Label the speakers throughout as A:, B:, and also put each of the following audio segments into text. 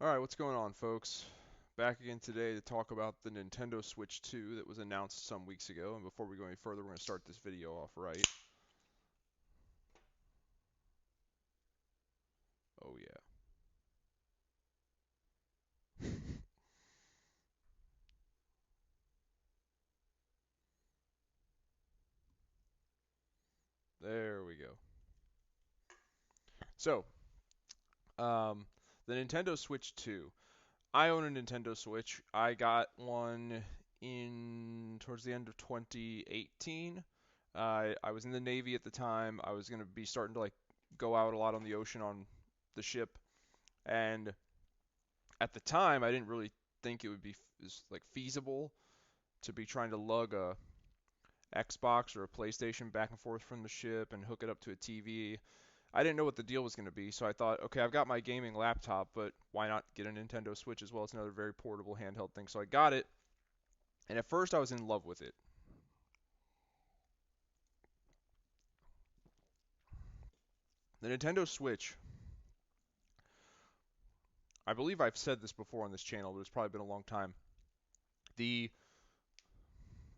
A: Alright, what's going on, folks? Back again today to talk about the Nintendo Switch 2 that was announced some weeks ago. And before we go any further, we're going to start this video off right. Oh, yeah. There we go. So, um, the Nintendo Switch 2. I own a Nintendo Switch. I got one in towards the end of 2018. I was in the Navy at the time. I was going to be starting to go out a lot on the ocean on the ship, and at the time, I didn't really think it would be feasible to be trying to lug a Xbox or a PlayStation back and forth from the ship and hook it up to a TV. I didn't know what the deal was going to be, so I thought, okay, I've got my gaming laptop, but why not get a Nintendo Switch as well? It's another very portable handheld thing. So I got it, and at first I was in love with it. The Nintendo Switch, I believe I've said this before on this channel, but it's probably been a long time. The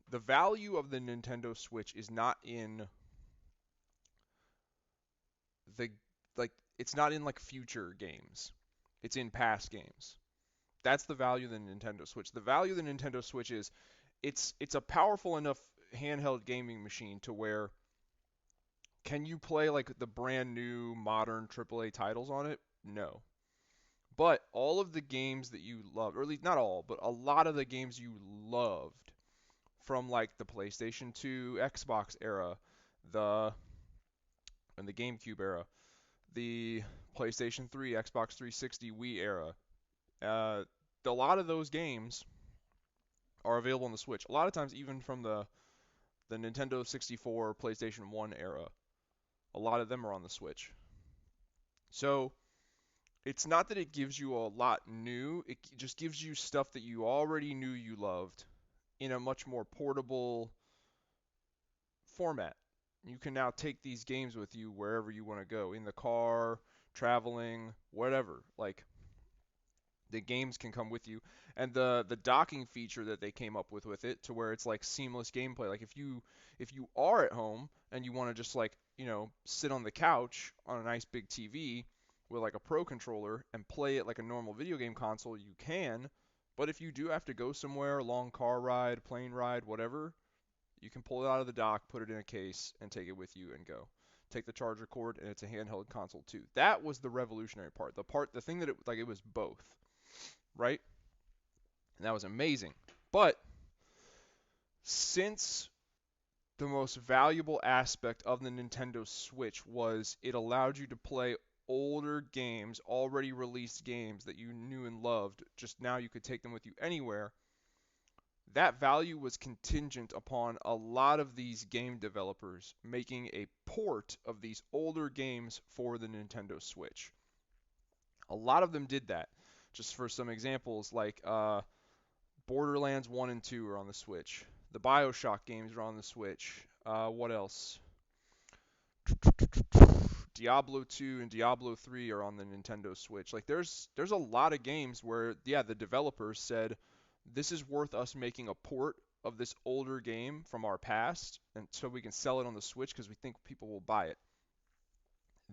A: the value of the Nintendo Switch is not in the it's not in future games. It's in past games. That's the value of the Nintendo Switch. The value of the Nintendo Switch is it's a powerful enough handheld gaming machine to where can you play the brand new modern AAA titles on it? No. But all of the games that you love, or at least not all, but a lot of the games you loved from the PlayStation 2, Xbox era, the and the GameCube era, the PlayStation 3, Xbox 360, Wii era. Uh, a lot of those games are available on the Switch. A lot of times, even from the Nintendo 64, PlayStation 1 era, a lot of them are on the Switch. So it's not that it gives you a lot new, it just gives you stuff that you already knew you loved in a much more portable format. You can now take these games with you wherever you want to go, in the car, traveling, whatever. The games can come with you, and the docking feature that they came up with it to where it's seamless gameplay. If you are at home and you want to just sit on the couch on a nice big TV with a pro controller and play it like a normal video game console, you can. But if you do have to go somewhere, long car ride, plane ride, whatever, you can pull it out of the dock, put it in a case, and take it with you and go. Take the charger cord, and it's a handheld console too. That was the revolutionary part. The thing that it was both, right? And that was amazing. But since the most valuable aspect of the Nintendo Switch was it allowed you to play older games, already released games that you knew and loved, just now you could take them with you anywhere. That value was contingent upon a lot of these game developers making a port of these older games for the Nintendo Switch. A lot of them did that. Just for some examples, Borderlands 1 and 2 are on the Switch. The BioShock games are on the Switch. What else? Diablo 2 and Diablo 3 are on the Nintendo Switch. There's a lot of games where the developers said this is worth us making a port of this older game from our past and so we can sell it on the Switch because we think people will buy it.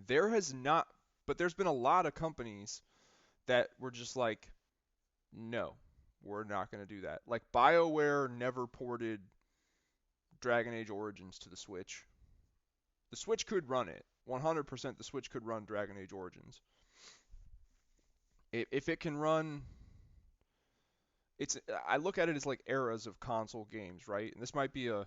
A: There has not but there's been a lot of companies that were just no, we're not going to do that. BioWare never ported Dragon Age Origins to the Switch. The Switch could run it. 100% the Switch could run Dragon Age Origins. If it can run, I look at it as eras of console games, right? And this might be a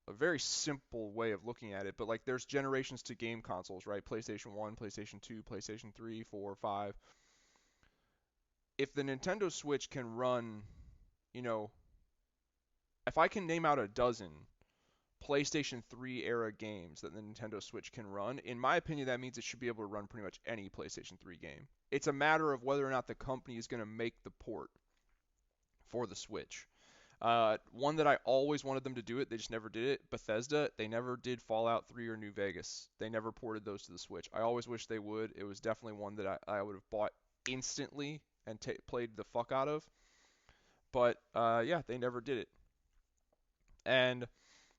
A: very simple way of looking at it, but there's generations to game consoles, right? PlayStation 1, PlayStation 2, PlayStation 3, 4, 5. If the Nintendo Switch can run, you know, if I can name out a dozen PlayStation 3 era games that the Nintendo Switch can run, in my opinion, that means it should be able to run pretty much any PlayStation 3 game. It's a matter of whether or not the company is going to make the port for the Switch. One that I always wanted them to do it, they just never did it. Bethesda, they never did Fallout 3 or New Vegas. They never ported those to the Switch. I always wish they would. It was definitely one that I would have bought instantly and played the fuck out of. But yeah, they never did it. And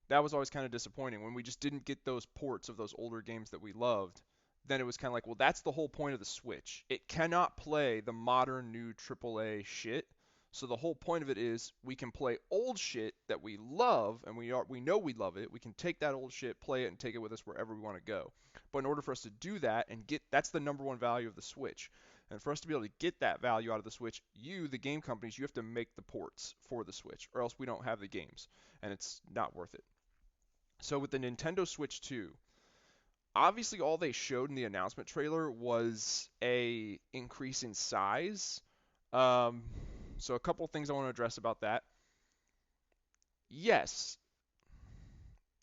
A: that was always kind of disappointing when we just didn't get those ports of those older games that we loved. Then it was kind of like, well, that's the whole point of the Switch. It cannot play the modern new AAA shit. So the whole point of it is we can play old shit that we love and we know we love it. We can take that old shit, play it and take it with us wherever we want to go. But in order for us to do that and get that's the number one value of the Switch. And for us to be able to get that value out of the Switch, the game companies, you have to make the ports for the Switch or else we don't have the games and it's not worth it. So with the Nintendo Switch 2, obviously all they showed in the announcement trailer was a increase in size. Um, so a couple things I want to address about that. Yes,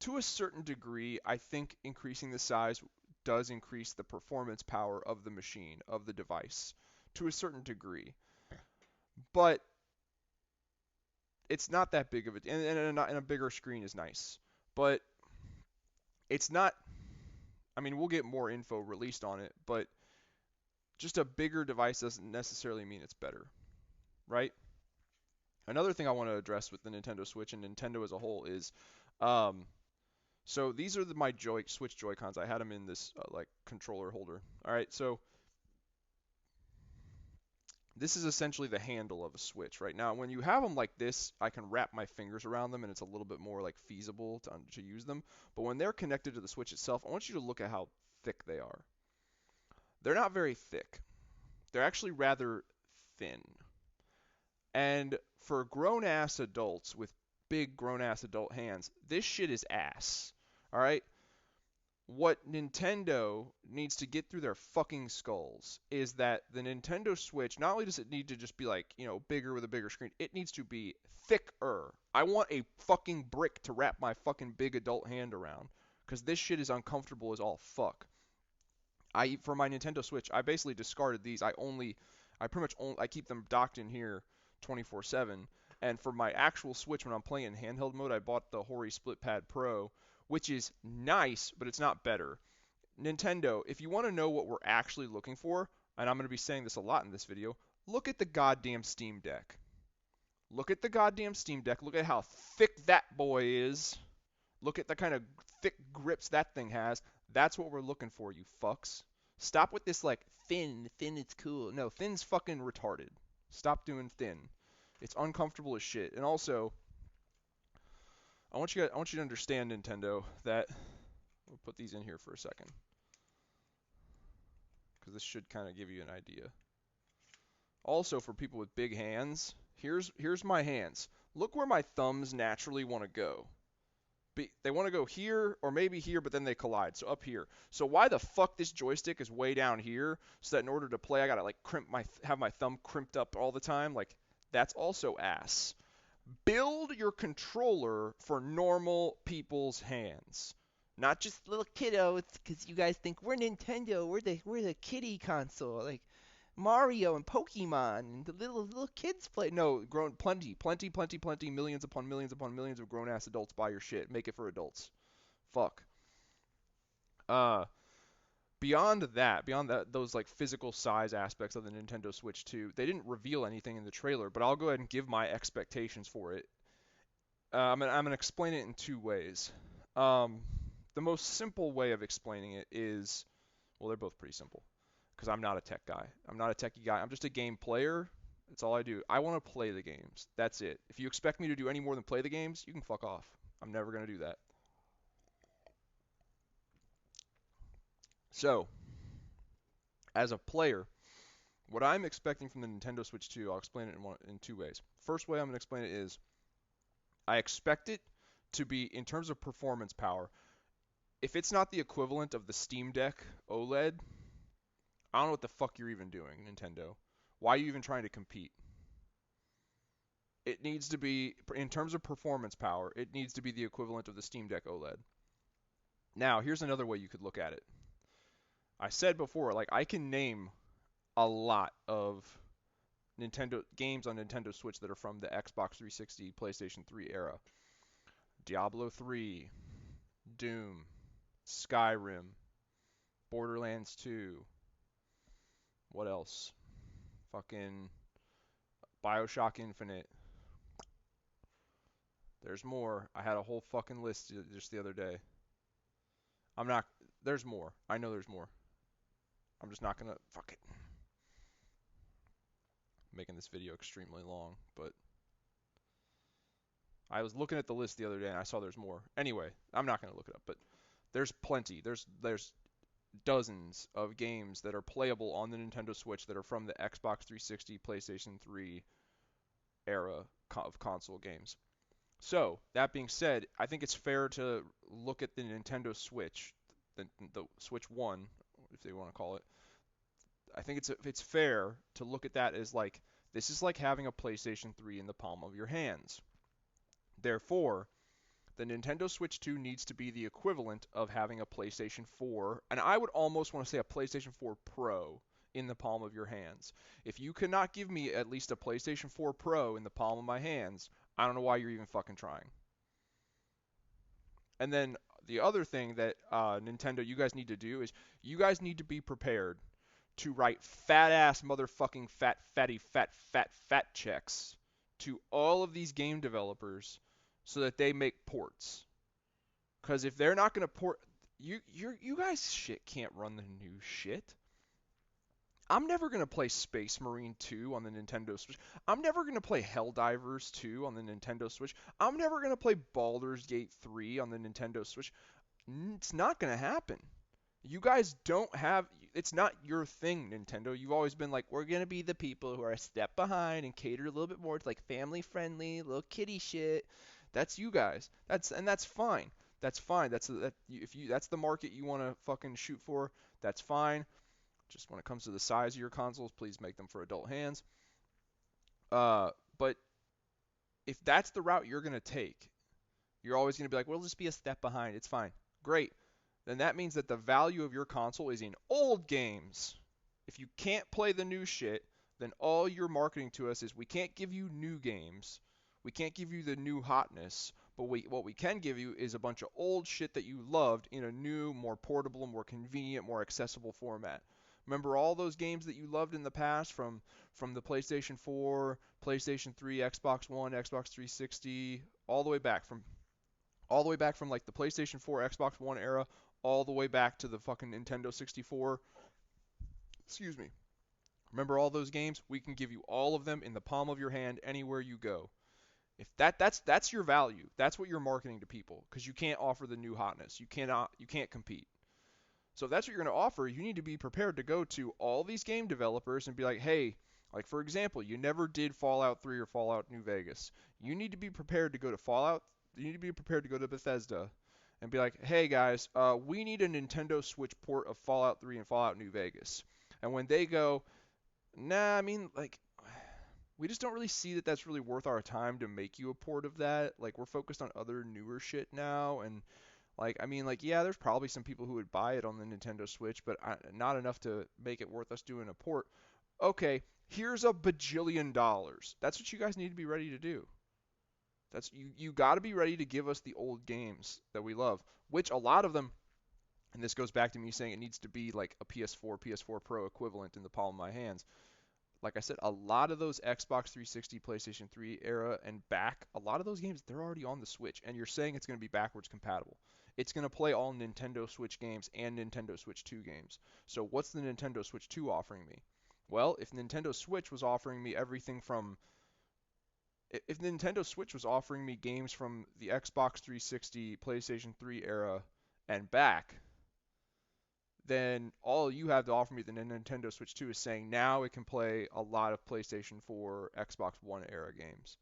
A: to a certain degree, I think increasing the size does increase the performance power of the machine, of the device, to a certain degree. But it's not that big of a, and a bigger screen is nice. But it's not, I mean, we'll get more info released on it, but just a bigger device doesn't necessarily mean it's better, right? Another thing I want to address with the Nintendo Switch and Nintendo as a whole is, um, so these are my Switch Joy-Cons. I had them in this like controller holder. All right, so this is essentially the handle of a Switch right now. When you have them like this, I can wrap my fingers around them and it's a little bit more like feasible to use them. But when they're connected to the Switch itself, I want you to look at how thick they are. They're not very thick. They're actually rather thin. And for grown ass adults with big grown ass adult hands, this shit is ass. All right? What Nintendo needs to get through their fucking skulls is that the Nintendo Switch, not only does it need to just be like, bigger with a bigger screen, it needs to be thicker. I want a fucking brick to wrap my fucking big adult hand around because this shit is uncomfortable as all fuck. For my Nintendo Switch, I basically discarded these. I pretty much only, I keep them docked in here 24/7. And for my actual Switch, when I'm playing in handheld mode, I bought the Hori Split Pad Pro, which is nice, but it's not better. Nintendo, if you want to know what we're actually looking for, and I'm going to be saying this a lot in this video, look at the goddamn Steam Deck. Look at the goddamn Steam Deck. Look at how thick that boy is. Look at the kind of thick grips that thing has. That's what we're looking for, you fucks. Stop with this like thin it's cool. No, thin's fucking retarded. Stop doing thin. It's uncomfortable as shit. And also, I want you to understand, Nintendo, that we'll put these in here for a second because this should kind of give you an idea. Also, for people with big hands, here's my hands. Look where my thumbs naturally want to go. They want to go here or maybe here, but then they collide. So up here. So why the fuck this joystick is way down here? So that in order to play, I gotta like have my thumb crimped up all the time. Like that's also ass. Build your controller for normal people's hands, not just little kiddos. Because you guys think we're Nintendo, we're the kiddie console, like Mario and Pokemon and the little kids play. No, plenty, millions upon millions of grown ass adults buy your shit. Make it for adults. Fuck. Uh, beyond that, those like physical size aspects of the Nintendo Switch 2, they didn't reveal anything in the trailer, but I'll go ahead and give my expectations for it. I'm gonna explain it in two ways. Um, the most simple way of explaining it is, well, they're both pretty simple because I'm not a tech guy. I'm not a techie guy. I'm just a game player. That's all I do. I want to play the games. That's it. If you expect me to do any more than play the games, you can fuck off. I'm never going to do that. So, as a player, what I'm expecting from the Nintendo Switch 2, I'll explain it in two ways. First way I'm going to explain it is I expect it to be, in terms of performance power, if it's not the equivalent of the Steam Deck OLED, I don't know what the fuck you're even doing, Nintendo. Why are you even trying to compete? It needs to be, in terms of performance power, it needs to be the equivalent of the Steam Deck OLED. Now, here's another way you could look at it. I said before, like, I can name a lot of Nintendo games on Nintendo Switch that are from the Xbox 360, PlayStation 3 era. Diablo 3, Doom, Skyrim, Borderlands 2. What else? Fucking BioShock Infinite. There's more. I had a whole fucking list just the other day. I'm not. There's more. I know there's more. I'm just not gonna. Fuck it. I'm making this video extremely long, but I was looking at the list the other day and I saw there's more. Anyway, I'm not gonna look it up, but there's plenty. There's dozens of games that are playable on the Nintendo Switch that are from the Xbox 360, PlayStation 3 era of console games. So, that being said, I think it's fair to look at the Nintendo Switch, the Switch 1, if they want to call it. I think it's fair to look at that as like this is like having a PlayStation 3 in the palm of your hands. Therefore, the Nintendo Switch 2 needs to be the equivalent of having a PlayStation 4, and I would almost want to say a PlayStation 4 Pro in the palm of your hands. If you cannot give me at least a PlayStation 4 Pro in the palm of my hands, I don't know why you're even fucking trying. And then the other thing that Nintendo, you guys need to do is you guys need to be prepared to write fat ass motherfucking fat checks to all of these game developers so that they make ports. Because if they're not going to port, you guys shit can't run the new shit. I'm never going to play Space Marine 2 on the Nintendo Switch. I'm never going to play Helldivers 2 on the Nintendo Switch. I'm never going to play Baldur's Gate 3 on the Nintendo Switch. It's not going to happen. You guys don't have, it's not your thing, Nintendo. You've always been like, we're going to be the people who are a step behind and cater a little bit more to like family friendly, little kiddie shit. That's you guys. That's fine. That's fine. That's the market you want to fucking shoot for. That's fine. Just when it comes to the size of your consoles, please make them for adult hands. But if that's the route you're gonna take, you're always gonna be like, we'll just be a step behind. It's fine. Great. Then that means that the value of your console is in old games. If you can't play the new shit, then all you're marketing to us is we can't give you new games. We can't give you the new hotness, but what we can give you is a bunch of old shit that you loved in a new, more portable, more convenient, more accessible format. Remember all those games that you loved in the past from the PlayStation 4, PlayStation 3, Xbox One, Xbox 360, all the way back from like the PlayStation 4, Xbox One era, all the way back to the fucking Nintendo 64. Excuse me. Remember all those games? We can give you all of them in the palm of your hand anywhere you go. If that's your value. That's what you're marketing to people because you can't offer the new hotness. You can't compete. So if that's what you're going to offer, you need to be prepared to go to all these game developers and be like, "Hey, like for example, you never did Fallout 3 or Fallout New Vegas. You need to be prepared to go to Fallout, you need to be prepared to go to Bethesda and be like, "Hey guys, we need a Nintendo Switch port of Fallout 3 and Fallout New Vegas." And when they go, "Nah, I mean like we just don't really see that that's really worth our time to make you a port of that. Like we're focused on other newer shit now and like I mean like yeah, there's probably some people who would buy it on the Nintendo Switch, but not enough to make it worth us doing a port." Okay, here's a bajillion dollars. That's what you guys need to be ready to do. You got to be ready to give us the old games that we love, which a lot of them, and this goes back to me saying it needs to be like a PS4, PS4 Pro equivalent in the palm of my hands. Like I said, a lot of those Xbox 360, PlayStation 3 era and back, a lot of those games, they're already on the Switch, and you're saying it's going to be backwards compatible. It's going to play all Nintendo Switch games and Nintendo Switch 2 games. So what's the Nintendo Switch 2 offering me? Well, if Nintendo Switch was offering me everything from if Nintendo Switch was offering me games from the Xbox 360, PlayStation 3 era and back, then all you have to offer me the Nintendo Switch 2 is saying now it can play a lot of PlayStation 4, Xbox One era games.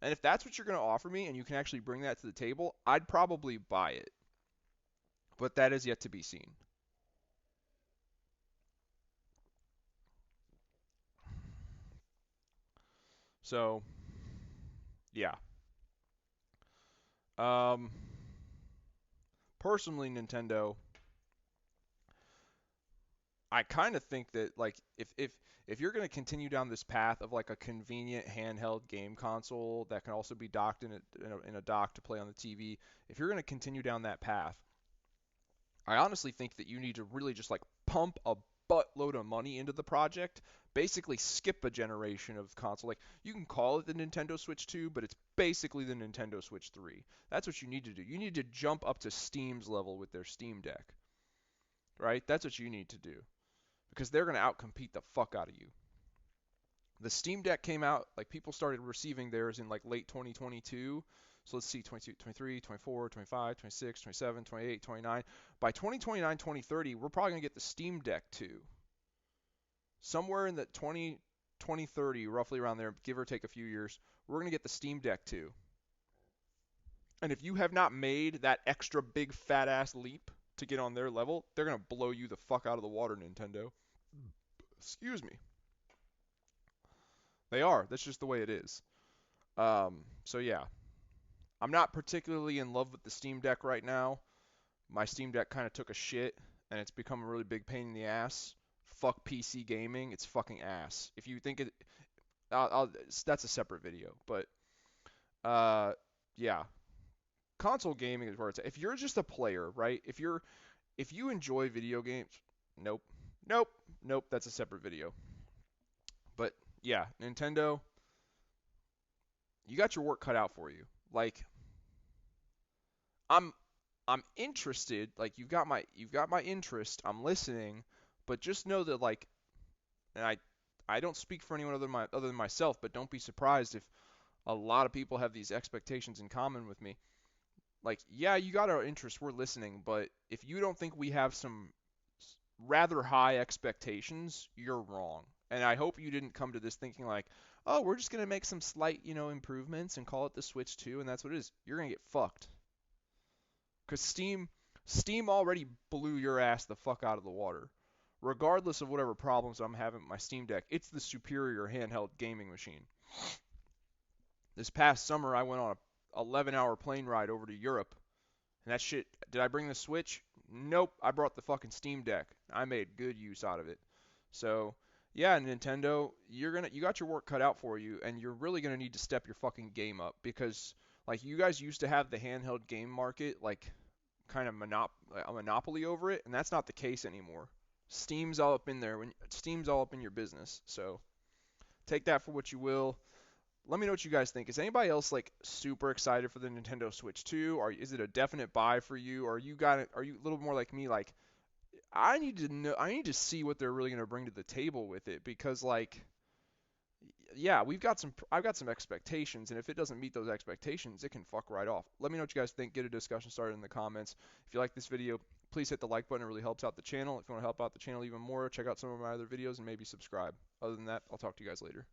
A: And if that's what you're going to offer me and you can actually bring that to the table, I'd probably buy it. But that is yet to be seen. So, yeah. Um, Personally, Nintendo, I kind of think that like if you're going to continue down this path of like a convenient handheld game console that can also be docked in a dock to play on the TV, if you're going to continue down that path, I honestly think that you need to really just like pump a buttload of money into the project, basically skip a generation of console. Like you can call it the Nintendo Switch 2, but it's basically the Nintendo Switch 3. That's what you need to do. You need to jump up to Steam's level with their Steam Deck, right? That's what you need to do because they're going to outcompete the fuck out of you. The Steam Deck came out, like people started receiving theirs in like late 2022. So let's see, 22, 23, 24, 25, 26, 27, 28, 29. By 2029, 2030, we're probably going to get the Steam Deck 2. Somewhere in the 2030, roughly around there, give or take a few years, we're going to get the Steam Deck 2. And if you have not made that extra big fat ass leap to get on their level, they're going to blow you the fuck out of the water, Nintendo. Excuse me. They are. That's just the way it is. So yeah, I'm not particularly in love with the Steam Deck right now. My Steam Deck kind of took a shit, and it's become a really big pain in the ass. Fuck PC gaming, it's fucking ass. If you think it, that's a separate video. But uh, yeah, console gaming is where it's at. If you're just a player, right? If you enjoy video games, nope, nope, nope. That's a separate video. But yeah, Nintendo, you got your work cut out for you. Like I'm I'm interested, like you've got my interest. I'm listening, but just know that like and I don't speak for anyone other than myself, but don't be surprised if a lot of people have these expectations in common with me. Like, yeah, you got our interest, we're listening, but if you don't think we have some rather high expectations, you're wrong. And I hope you didn't come to this thinking like, oh, we're just gonna make some slight, improvements and call it the Switch 2, and that's what it is. You're gonna get fucked. Because Steam already blew your ass the fuck out of the water. Regardless of whatever problems I'm having with my Steam Deck, it's the superior handheld gaming machine. This past summer, I went on a 11-hour plane ride over to Europe, and that shit, did I bring the Switch? Nope, I brought the fucking Steam Deck. I made good use out of it. So, yeah, Nintendo, you got your work cut out for you, and you're really gonna need to step your fucking game up because like you guys used to have the handheld game market like kind of a monopoly over it, and that's not the case anymore. Steam's all up in there when Steam's all up in your business. So take that for what you will. Let me know what you guys think. Is anybody else like super excited for the Nintendo Switch 2? Or is it a definite buy for you? Or are you a little more like me like I need to see what they're really going to bring to the table with it because like yeah, I've got some expectations, and if it doesn't meet those expectations, it can fuck right off. Let me know what you guys think. Get a discussion started in the comments. If you like this video, please hit the like button. It really helps out the channel. If you want to help out the channel even more, check out some of my other videos and maybe subscribe. Other than that, I'll talk to you guys later.